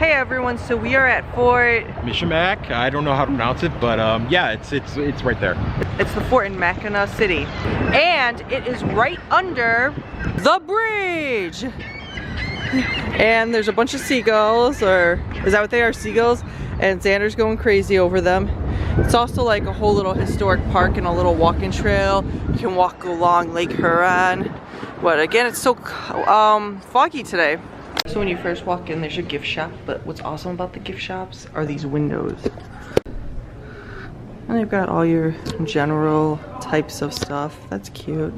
Hey everyone, so we are at Fort Michilimackinac. I don't know how to pronounce it, but yeah, it's right there. It's the fort in Mackinac City, and it is right under the bridge. And there's a bunch of seagulls, or is that what they are, seagulls? And Xander's going crazy over them. It's also like a whole little historic park and a little walking trail. You can walk along Lake Huron, but again, it's so foggy today. So when you first walk in, there's your gift shop, but what's awesome about the gift shops are these windows. And they've got all your general types of stuff. That's cute.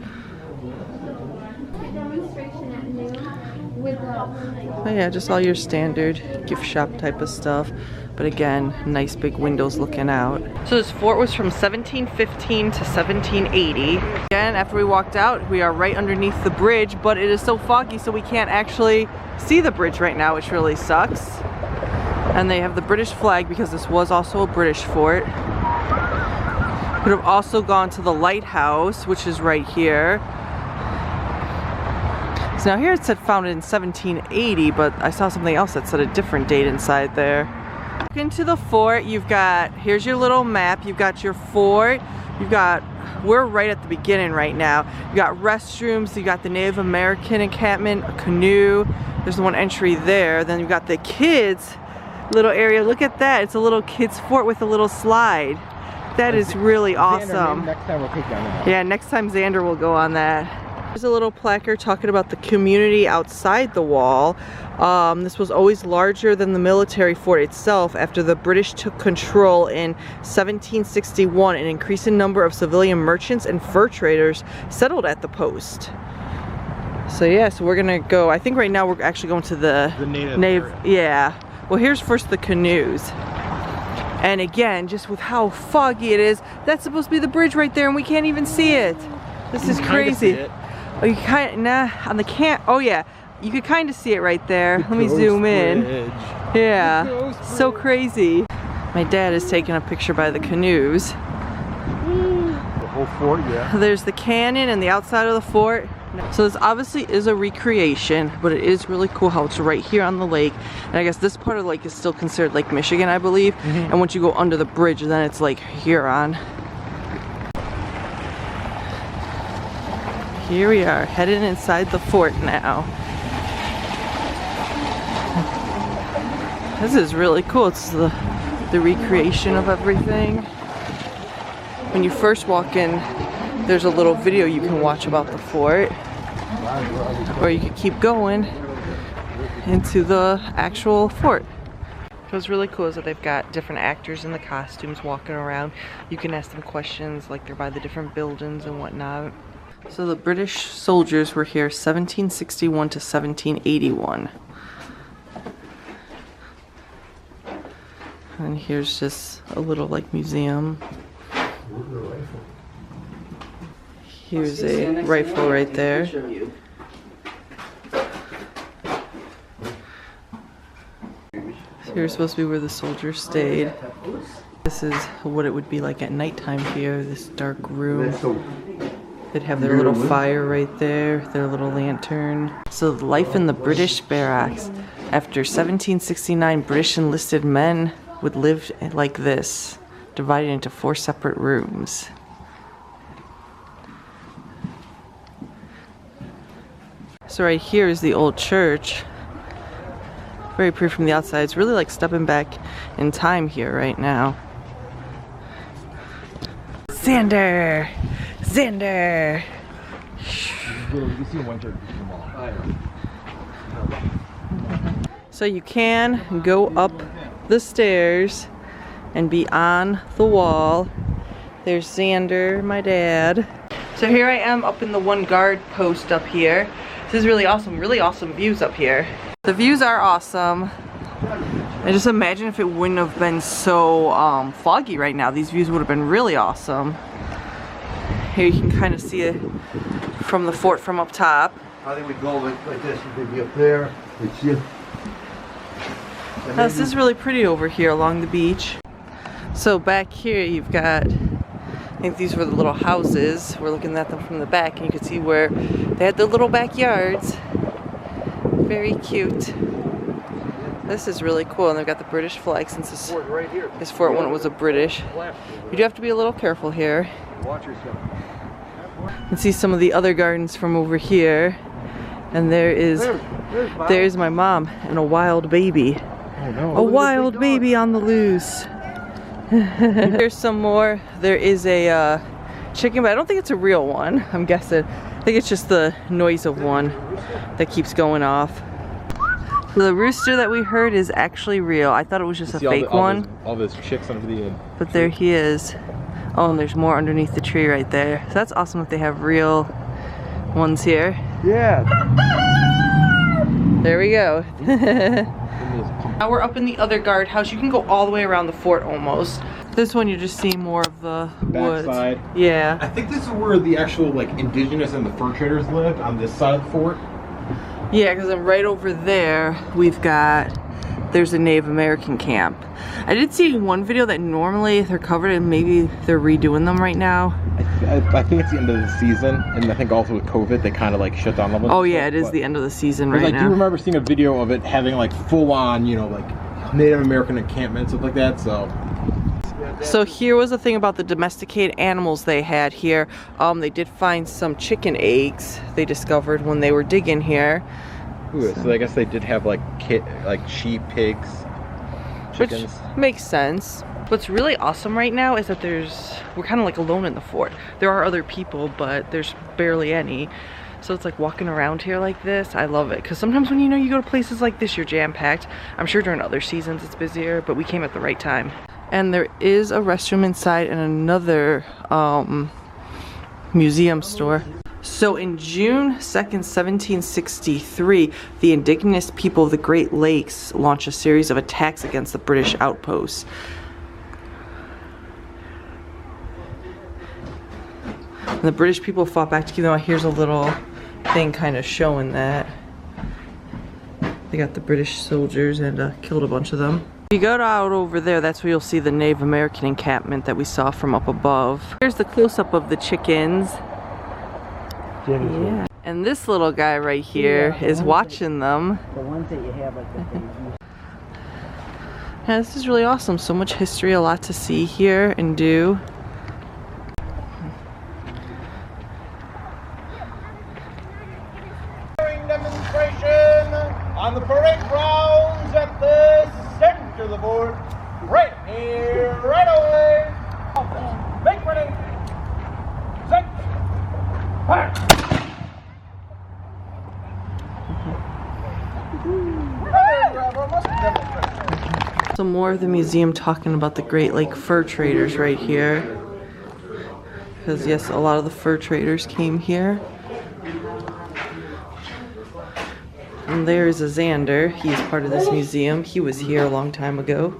Oh yeah, just all your standard gift shop type of stuff. But again, nice big windows looking out. So this fort was from 1715 to 1780. Again, after we walked out, we are right underneath the bridge, but it is so foggy so we can't actually see the bridge right now, which really sucks. And they have the British flag because this was also a British fort. Could have also gone to the lighthouse, which is right here. So now here it said founded in 1780, but I saw something else that said a different date inside there. Into the fort, you've got, here's your little map, you've got your fort, you've got, we're right at the beginning right now, you got restrooms, you got the Native American encampment, a canoe, there's the one entry there, then you've got the kids little area, look at that, it's a little kids fort with a little slide. That is really awesome. Next time we'll take that. Yeah, next time Xander will go on that. There's a little placard talking about the community outside the wall. This was always larger than the military fort itself. After the British took control in 1761, an increasing number of civilian merchants and fur traders settled at the post. So yeah, so we're gonna go, I think right now we're actually going to the native, yeah. Well, here's first the canoes. And again, just with how foggy it is, that's supposed to be the bridge right there and we can't even see it. This is crazy. Oh, you kind of, nah, on the can't, oh yeah, you could kind of see it right there. Let me zoom in. Yeah, so crazy. My dad is taking a picture by the canoes. The whole fort, yeah. There's the cannon and the outside of the fort. So this obviously is a recreation, but it is really cool how it's right here on the lake. And I guess this part of the lake is still considered Lake Michigan, I believe. And once you go under the bridge, then it's Lake Huron. Here we are, heading inside the fort now. This is really cool. It's the recreation of everything. When you first walk in, there's a little video you can watch about the fort. Or you can keep going into the actual fort. What's really cool is that they've got different actors in the costumes walking around. You can ask them questions like they're by the different buildings and whatnot. So the British soldiers were here 1761 to 1781. And here's just a little like museum. Here's a rifle right there. Here's supposed to be where the soldiers stayed. This is what it would be like at nighttime here, this dark room. They'd have their little fire right there, their little lantern. So life in the British barracks. After 1769, British enlisted men would live like this, divided into 4 separate rooms. So right here is the old church. Very pretty from the outside. It's really like stepping back in time here right now. Xander! Xander! So you can go up the stairs and be on the wall. There's Xander, my dad. So here I am up in the one guard post up here. This is really awesome views up here. The views are awesome. I just imagine if it wouldn't have been so foggy right now, these views would have been really awesome. Here you can kind of see it from the fort from up top. I think we go like this, you could be up there, we'd see it. This is really pretty over here along the beach. So back here you've got, I think these were the little houses. We're looking at them from the back and you can see where they had their little backyards. Very cute. This is really cool, and they've got the British flag since this Fort right here. is fort when it was a British. You do have to be a little careful here. Watch yourself. You can see some of the other gardens from over here. And there's my mom and a wild baby. Oh no. A wild baby on the loose. Here's some more. There is a chicken, but I don't think it's a real one. I'm guessing. I think it's just the noise of one that keeps going off. The rooster that we heard is actually real. I thought it was just a fake one. All those chicks under the end. But there he is. Oh, and there's more underneath the tree right there. So that's awesome that they have real ones here. Yeah. There we go. Now we're up in the other guardhouse. You can go all the way around the fort almost. This one you're just seeing more of the woods. Backside. Yeah. I think this is where the actual like indigenous and the fur traders lived, on this side of the fort. Yeah, because then right over there there's a Native American camp. I did see one video that normally they're covered and maybe they're redoing them right now. I think it's the end of the season, and I think also with COVID they kind of like shut down a little bit. Oh yeah, it is the end of the season right now. I do remember seeing a video of it having like full on, you know, like Native American encampment, stuff like that, So here was the thing about the domesticated animals they had here. They did find some chicken eggs they discovered when they were digging here. Ooh, so I guess they did have like sheep, pigs, chickens. Which makes sense. What's really awesome right now is that we're kind of like alone in the fort. There are other people, but there's barely any. So it's like walking around here like this. I love it, because sometimes when you go to places like this, you're jam-packed. I'm sure during other seasons it's busier, but we came at the right time. And there is a restroom inside and another museum store. So in June 2nd, 1763, the indigenous people of the Great Lakes launched a series of attacks against the British outposts. And the British people fought back to keep them out. Here's a little thing kind of showing that. They got the British soldiers and killed a bunch of them. If you go out over there, that's where you'll see the Native American encampment that we saw from up above. Here's the close-up of the chickens. Yeah. And this little guy right here is watching them. The ones that you have like the Yeah, this is really awesome. So much history, a lot to see here and do. Demonstration on the parade grounds at the center of the board. Right here, right away. Make ready. Set. Fire. Some more of the museum talking about the Great Lake fur traders right here. Because yes, a lot of the fur traders came here. And there's a Xander. He's part of this museum. He was here a long time ago.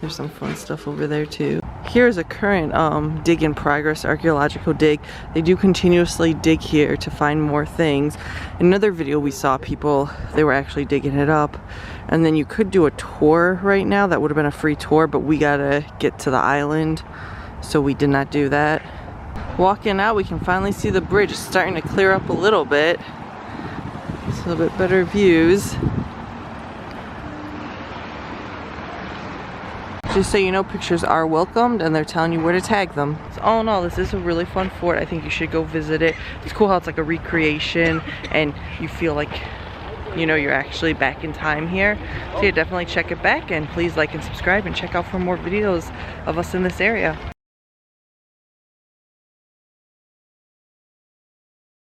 There's some fun stuff over there too. Here's a current dig in progress, archaeological dig. They do continuously dig here to find more things. In another video we saw people, they were actually digging it up. And then you could do a tour right now. That would have been a free tour, but we gotta get to the island, so we did not do that. Walking out, we can finally see the bridge. It's starting to clear up a little bit. It's a little bit better views. Just so you know, pictures are welcomed and they're telling you where to tag them. So all in all, this is a really fun fort. I think you should go visit it. It's cool how it's like a recreation and you feel like, you know, you're actually back in time here. So yeah, definitely check it back, and please like and subscribe and check out for more videos of us in this area.